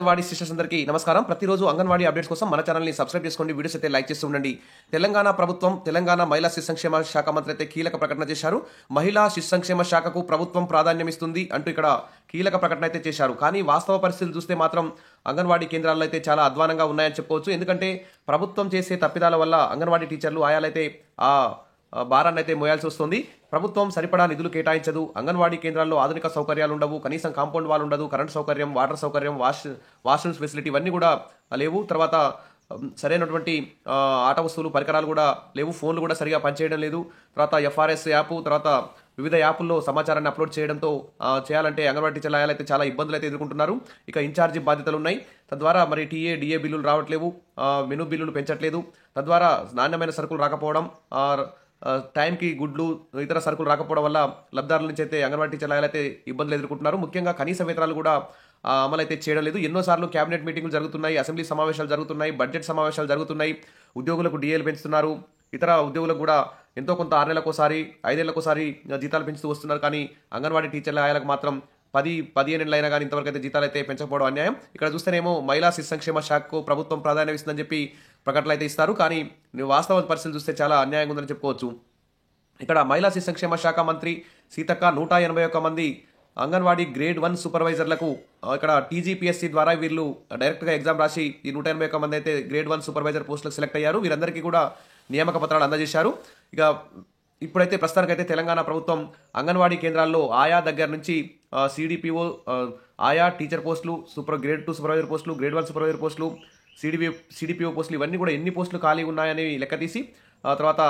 Anganwadi sisters అందరికీ నమస్కారం. ప్రతిరోజు అంగన్వాడీ అప్డేట్స్ కోసం మన ఛానల్ని సబ్స్క్రైబ్ చేసుకోండి. వీడియోస్ అయితే లైక్ చేస్తూ ఉండండి. తెలంగాణ ప్రభుత్వం తెలంగాణ మహిళా శిశు సంక్షేమ శాఖ మంత్రి అయితే కీలక ప్రకటన చేశారు. మహిళా శిశు సంక్షేమ శాఖకు ప్రభుత్వం ప్రాధాన్యం ఇస్తుంది అంటూ ఇక్కడ కీలక ప్రకటన అయితే చేశారు. కానీ వాస్తవ పరిస్థితులు చూస్తే మాత్రం అంగన్వాడీ కేంద్రాల్లో అయితే చాలా అధ్వానంగా ఉన్నాయని చెప్పుకోవచ్చు. ఎందుకంటే ప్రభుత్వం చేసే తప్పిదాల వల్ల అంగన్వాడీ టీచర్లు ఆయాలైతే భారాన్ని అయితే మోయాల్సి వస్తుంది. ప్రభుత్వం సరిపడా నిధులు కేటాయించదు. అంగన్వాడీ కేంద్రాల్లో ఆధునిక సౌకర్యాలు ఉండవు. కనీసం కాంపౌండ్ వాల్ ఉండదు. కరెంట్ సౌకర్యం, వాటర్ సౌకర్యం, వాష్రూమ్స్ ఫెసిలిటీ ఇవన్నీ కూడా లేవు. తర్వాత సరైనటువంటి ఆట వస్తువులు, పరికరాలు కూడా లేవు. ఫోన్లు కూడా సరిగా పనిచేయడం లేదు. తర్వాత ఎఫ్ఆర్ఎస్ యాప్, తర్వాత వివిధ యాప్ల్లో సమాచారాన్ని అప్లోడ్ చేయడంతో చేయాలంటే అంగన్వాడీ టీచర్లు అయితే చాలా ఇబ్బందులు అయితే ఎదుర్కొంటున్నారు. ఇక ఇన్ఛార్జి బాధ్యతలు ఉన్నాయి. తద్వారా మరి డిఏ బిల్లులు రావట్లేవు. మెను బిల్లులు పెంచట్లేదు. తద్వారా నాణ్యమైన సరుకులు రాకపోవడం, టైంకి గుడ్లు, ఇతర సరుకులు రాకపోవడం వల్ల లబ్ధారుల నుంచి అయితే అంగన్వాడీ టీచర్లు అయితే ఇబ్బందులు ఎదుర్కొంటున్నారు. ముఖ్యంగా కనీస వేతనాలు కూడా అమలు అయితే చేయడం లేదు. ఎన్నోసార్లు కేబినెట్ మీటింగ్లు జరుగుతున్నాయి, అసెంబ్లీ సమావేశాలు జరుగుతున్నాయి, బడ్జెట్ సమావేశాలు జరుగుతున్నాయి. ఉద్యోగులకు డిఏలు పెంచుతున్నారు. ఇతర ఉద్యోగులకు కూడా ఎంతో కొంత 6 నెలలకోసారి, 5 ఏళ్లకోసారి జీతాలు పెంచుతూ వస్తున్నారు. కానీ అంగన్వాడీ టీచర్ల ఆయలకు మాత్రం 10-15 ఏళ్ళు అయినా కానీ ఇంతవరకు అయితే జీతాలు అయితే పెంచకపోవడం అన్యాయం. ఇక్కడ చూస్తేనేమో మహిళా శిశు సంక్షేమ శాఖకు ప్రభుత్వం ప్రాధాన్యం ఇస్తుందని చెప్పి ప్రకటనలు అయితే ఇస్తారు. కానీ వాస్తవ పరిస్థితులు చూస్తే చాలా అన్యాయంగా ఉందని చెప్పుకోవచ్చు. ఇక్కడ మహిళా శిశు సంక్షేమ శాఖ మంత్రి సీతక్క 181 మంది అంగన్వాడీ గ్రేడ్ 1 సూపర్వైజర్లకు ఇక్కడ టీజీపీఎస్సీ ద్వారా వీళ్ళు డైరెక్ట్గా ఎగ్జామ్ రాసి ఈ 181 మంది అయితే గ్రేడ్ 1 సూపర్వైజర్ పోస్టులకు సెలెక్ట్ అయ్యారు. వీరందరికీ కూడా నియామక పత్రాలు అందజేశారు. ఇక ఇప్పుడైతే ప్రస్తుతానికైతే తెలంగాణ ప్రభుత్వం అంగన్వాడీ కేంద్రాల్లో ఆయా దగ్గర నుంచి సిడిపిఓ, ఆయా టీచర్ పోస్టులు, గ్రేడ్ 2 సూపర్వైజర్ పోస్టులు, గ్రేడ్ 1 సూపర్వైజర్ పోస్టులు, సిడిపిఓ పోస్టులు ఇవన్నీ కూడా ఎన్ని పోస్టులు ఖాళీ ఉన్నాయని లెక్క తీసి తర్వాత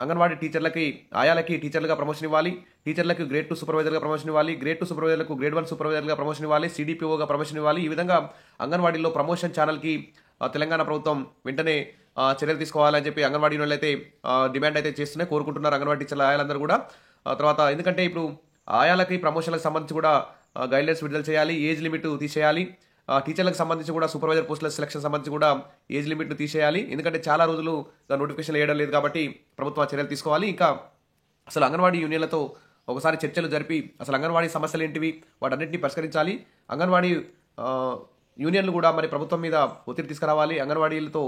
అంగన్వాడీ టీచర్లకి, ఆయాలకి టీచర్లుగా ప్రమోషన్ ఇవ్వాలి. టీచర్లకు గ్రేడ్ 2 సూపర్వైజర్గా ప్రమోషన్ ఇవ్వాలి. గ్రేడ్ 2 సూపర్వైజర్లకు గ్రేడ్ 1 సూపర్వైజర్గా ప్రమోషన్ ఇవ్వాలి. సిడిపిఓగా ప్రమోషన్ ఇవ్వాలి. ఈ విధంగా అంగన్వాడీలో ప్రమోషన్ ఛానల్కి తెలంగాణ ప్రభుత్వం వెంటనే చర్యలు తీసుకోవాలని చెప్పి అంగన్వాడీ యూనియన్లు అయితే డిమాండ్ అయితే చేస్తున్నాయి, కోరుకుంటున్నారు అంగన్వాడీ టీచర్ల ఆయాలందరూ కూడా. తర్వాత ఎందుకంటే ఇప్పుడు ఆయాలకి ప్రమోషన్లకు సంబంధించి కూడా గైడ్లైన్స్ విడుదల చేయాలి. ఏజ్ లిమిట్ తీసేయాలి. టీచర్లకు సంబంధించి కూడా సూపర్వైజర్ పోస్టుల సెలక్షన్ సంబంధించి కూడా ఏజ్ లిమిట్ను తీసేయాలి. ఎందుకంటే చాలా రోజులు నోటిఫికేషన్ వేయడం లేదు కాబట్టి ప్రభుత్వం చర్యలు తీసుకోవాలి. ఇంకా అసలు అంగన్వాడీ యూనియన్లతో ఒకసారి చర్చలు జరిపి అసలు అంగన్వాడీ సమస్యలు ఏంటివి వాటన్నింటినీ పరిష్కరించాలి. అంగన్వాడీ యూనియన్లు కూడా మరి ప్రభుత్వం మీద ఒత్తిడి తీసుకురావాలి. అంగన్వాడీలతో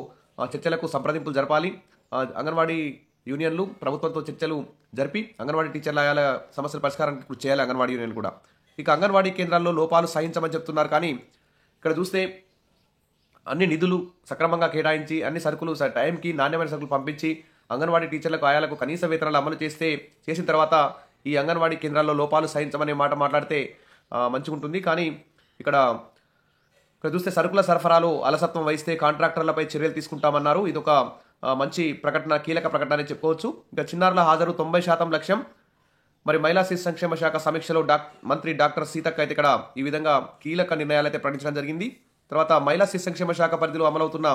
చర్చలకు సంప్రదింపులు జరపాలి. అంగన్వాడీ యూనియన్లు ప్రభుత్వంతో చర్చలు జరిపి అంగన్వాడీ టీచర్ల ఆయాల సమస్యల పరిష్కారానికి కృషి చేయాలి అంగన్వాడీ యూనియన్లు కూడా. ఇక అంగన్వాడీ కేంద్రాల్లో లోపాలు సహించమని చెప్తున్నారు. కానీ ఇక్కడ చూస్తే అన్ని నిధులు సక్రమంగా కేటాయించి అన్ని సరుకులు టైంకి నాణ్యమైన సరుకులు పంపించి అంగన్వాడీ టీచర్లకు, ఆయాలకు కనీస వేతనాలు అమలు చేసిన తర్వాత ఈ అంగన్వాడీ కేంద్రాల్లో లోపాలు సహించమనే మాట మాట్లాడితే మంచిగా ఉంటుంది. కానీ ఇక్కడ చూస్తే సరుకుల సరఫరాలో అలసత్వం వహిస్తే కాంట్రాక్టర్లపై చర్యలు తీసుకుంటామన్నారు. ఇది ఒక మంచి ప్రకటన, కీలక ప్రకటన అని చెప్పుకోవచ్చు. ఇంకా చిన్నారుల హాజరు 90% లక్ష్యం. మరి మహిళా శిశు సంక్షేమ శాఖ సమీక్షలో మంత్రి డాక్టర్ సీతక్క అయితే ఇక్కడ ఈ విధంగా కీలక నిర్ణయాలు అయితే ప్రకటించడం జరిగింది. తర్వాత మహిళా శిశు సంక్షేమ శాఖ పరిధిలో అమలవుతున్న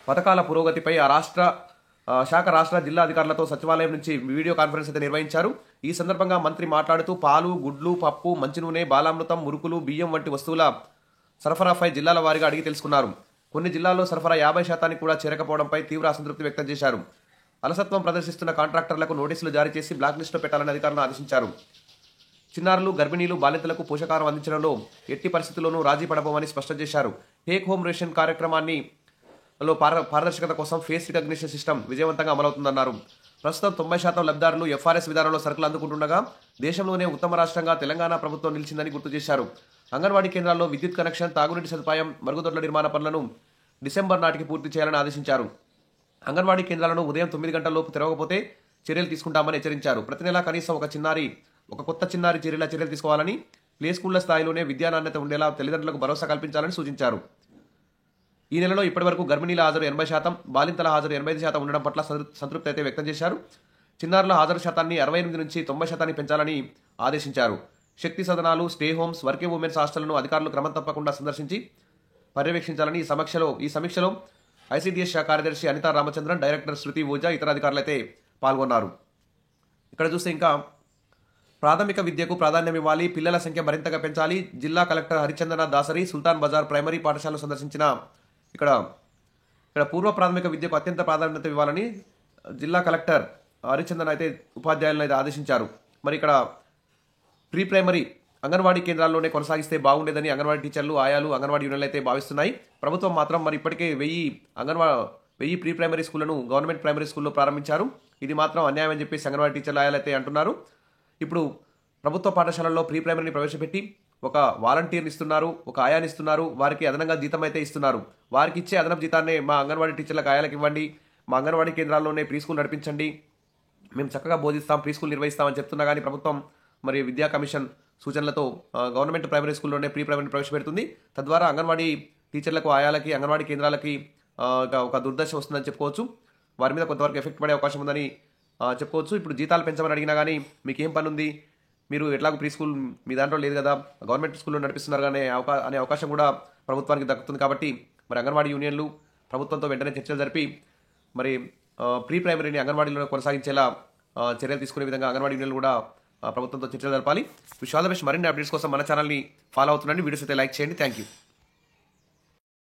పథకాల పురోగతిపై రాష్ట్ర జిల్లా అధికారులతో సచివాలయం నుంచి వీడియో కాన్ఫరెన్స్ అయితే నిర్వహించారు. ఈ సందర్భంగా మంత్రి మాట్లాడుతూ పాలు, గుడ్లు, పప్పు, మంచినూనె, బాలామృతం, మురుకులు, బియ్యం వంటి వస్తువుల సరఫరాపై జిల్లాల వారీగా అడిగి తెలుసుకున్నారు. కొన్ని జిల్లాల్లో సరఫరా 50% కూడా చేరకపోవడంపై తీవ్ర అసంతృప్తి వ్యక్తం చేశారు. అలసత్వం ప్రదర్శిస్తున్న కాంట్రాక్టర్లకు నోటీసులు జారీ చేసి బ్లాక్ లిస్టులో పెట్టాలని అధికారులను ఆదేశించారు. చిన్నారులు, గర్భిణీలు, బాలింతలకు పోషకాహారం అందించడంలో ఎట్టి పరిస్థితుల్లోనూ రాజీ పడబోమని స్పష్టం చేశారు. టేక్ హోమ్ రేషన్ కార్యక్రమాన్ని పారదర్శకత కోసం ఫేస్ రికగ్నిషన్ సిస్టమ్ విజయవంతంగా అమలవుతుందన్నారు. ప్రస్తుతం 90% లబ్ధారులు ఎఫ్ఆర్ఎస్ విధానంలో సరుకులు అందుకుంటుండగా దేశంలోనే ఉత్తమ రాష్ట్రంగా తెలంగాణ ప్రభుత్వం నిలిచిందని గుర్తు చేశారు. అంగన్వాడీ కేంద్రాల్లో విద్యుత్ కనెక్షన్, తాగునీటి సదుపాయం, మరుగుదొడ్ల నిర్మాణ పనులను డిసెంబర్ నాటికి పూర్తి చేయాలని ఆదేశించారు. అంగన్వాడీ కేంద్రాలను ఉదయం 9 గంటలలోపు తెరవకపోతే చర్యలు తీసుకుంటామని హెచ్చరించారు. ప్రతి నెలా కనీసం ఒక కొత్త చిన్నారి చేరేలా చర్యలు తీసుకోవాలని, ప్లే స్కూళ్ల స్థాయిలోనే విద్యా నాణ్యత ఉండేలా తల్లిదండ్రులకు భరోసా కల్పించాలని సూచించారు. ఈ నెలలో ఇప్పటివరకు గర్భిణీల హాజరు 80%, బాలింతల హాజరు 85% ఉండడం పట్ల సంతృప్తి అయితే వ్యక్తం చేశారు. చిన్నారుల హాజరు శాతాన్ని 68 నుంచి 90% పెంచాలని ఆదేశించారు. శక్తి సదనాలు, స్టే హోమ్స్, వర్కింగ్ ఉమెన్స్ హాస్టళ్లను అధికారులు క్రమం తప్పకుండా సందర్శించి పర్యవేక్షించాలని ఈ సమీక్షలో ఐసీడీఎస్ శాఖ కార్యదర్శి అనితా రామచంద్రన్, డైరెక్టర్ శృతి ఓజా, ఇతర అధికారులు అయితే పాల్గొన్నారు. ఇక్కడ చూస్తే ఇంకా ప్రాథమిక విద్యకు ప్రాధాన్యం ఇవ్వాలి, పిల్లల సంఖ్య మరింతగా పెంచాలి. జిల్లా కలెక్టర్ హరిచందన దాసరి సుల్తాన్ బజార్ ప్రైమరీ పాఠశాలను సందర్శించిన ఇక్కడ పూర్వ ప్రాథమిక విద్యకు అత్యంత ప్రాధాన్యత ఇవ్వాలని జిల్లా కలెక్టర్ హరిచందన్ అయితే ఉపాధ్యాయులను అయితే ఆదేశించారు. మరి ఇక్కడ ప్రీ ప్రైమరీ అంగన్వాడీ కేంద్రాల్లోనే కొనసాగిస్తే బాగుండేదని అంగన్వాడీ టీచర్లు, ఆయాలు, అంగన్వాడీ యూనియన్లు అయితే భావిస్తున్నాయి. ప్రభుత్వం మాత్రం మరి ఇప్పటికే 1000 ప్రీ ప్రైమరీ స్కూళ్లను గవర్నమెంట్ ప్రైమరీ స్కూల్లో ప్రారంభించారు. ఇది మాత్రం అన్యాయం అని చెప్పేసి అంగన్వాడీ టీచర్లు, ఆయాలు అయితే అంటున్నారు. ఇప్పుడు ప్రభుత్వ పాఠశాలల్లో ప్రీ ప్రైమరీని ప్రవేశపెట్టి ఒక వాలంటీర్ని ఇస్తున్నారు, ఒక ఆయాని ఇస్తున్నారు, వారికి అదనంగా జీతం అయితే ఇస్తున్నారు. వారికి ఇచ్చే అదనపు జీతాన్ని మా అంగన్వాడీ టీచర్లకు, ఆయాలకు ఇవ్వండి, మా అంగన్వాడీ కేంద్రాల్లోనే ప్రీ స్కూల్ నడిపించండి, మేము చక్కగా బోధిస్తాం, ప్రీ స్కూల్ నిర్వహిస్తామని చెప్తున్నా కానీ ప్రభుత్వం మరి విద్యా కమిషన్ సూచనలతో గవర్నమెంట్ ప్రైమరీ స్కూల్లోనే ప్రీ ప్రైమరీ ప్రవేశపెడుతుంది. తద్వారా అంగన్వాడీ టీచర్లకు, ఆయాలకి, అంగన్వాడీ కేంద్రాలకి ఒక దుర్దశ వస్తుందని చెప్పుకోవచ్చు. వారి మీద కొంతవరకు ఎఫెక్ట్ పడే అవకాశం ఉందని చెప్పుకోవచ్చు. ఇప్పుడు జీతాలు పెంచమని అడిగినా కానీ మీకు ఏం పని ఉంది, మీరు ఎట్లాగో ప్రీ స్కూల్ మీ దాంట్లో లేదు కదా, గవర్నమెంట్ స్కూల్లో నడిపిస్తున్నారు అనే అవకాశం కూడా ప్రభుత్వానికి దక్కుతుంది. కాబట్టి మరి అంగన్వాడీ యూనియన్లు ప్రభుత్వంతో వెంటనే చర్చలు జరిపి మరి ప్రీ ప్రైమరీని అంగన్వాడీలో కొనసాగించేలా చర్యలు తీసుకునే విధంగా అంగన్వాడీ యూనియన్లు కూడా ప్రభుత్వంతో చర్చలు జరపాలి. Wish all the best. మరిన్ని అప్డేట్స్ కోసం మన ఛానల్ని ఫాలో అవుతుండండి. వీడియోస్ అయితే లైక్ చేయండి. Thank you.